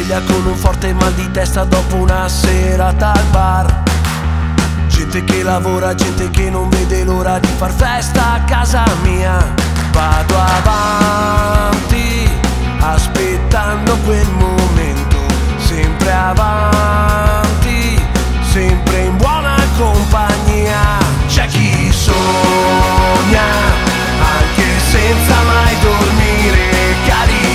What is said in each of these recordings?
sveglia con un forte mal di testa dopo una serata al bar. Gente che lavora, gente che non vede l'ora di far festa a casa mia. Vado avanti, aspettando quel momento, sempre avanti, sempre in buona compagnia. C'è chi sogna, anche senza mai dormire. California,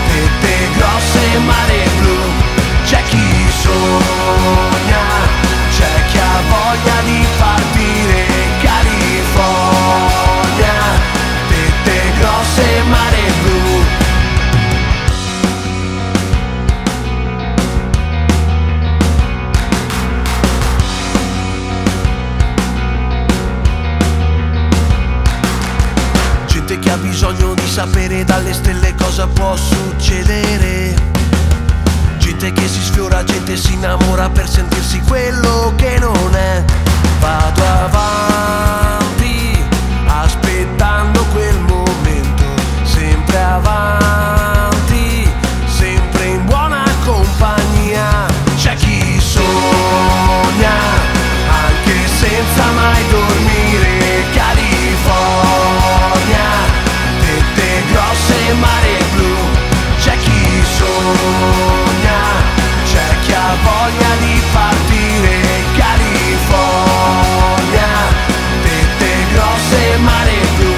tette grosse e mare blu. C'è chi sogna, c'è chi ha voglia di partire. California, tette grosse e mare blu. Gente che ha bisogno di sapere dalle stelle cosa può succedere. Gente che si sfiora, gente si innamora per sentirsi quello che non è. Vado avanti, aspettando quel momento, sempre avanti, sempre in buona compagnia. C'è chi sogna, anche senza mai dormire. California, tette grosse e mare blu. C'è chi sogna, c'è chi ha voglia di partire. California, tette grosse e mare blu.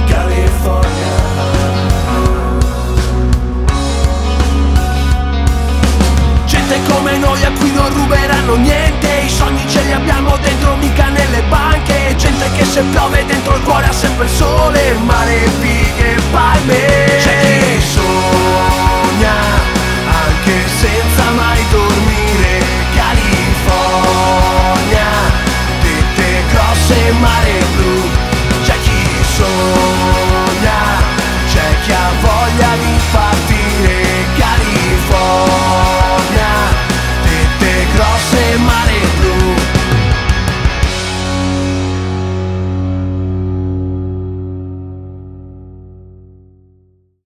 California. Gente come noi a cui non ruberanno niente, i sogni ce li abbiamo dentro, mica nelle banche. Gente che se piove dentro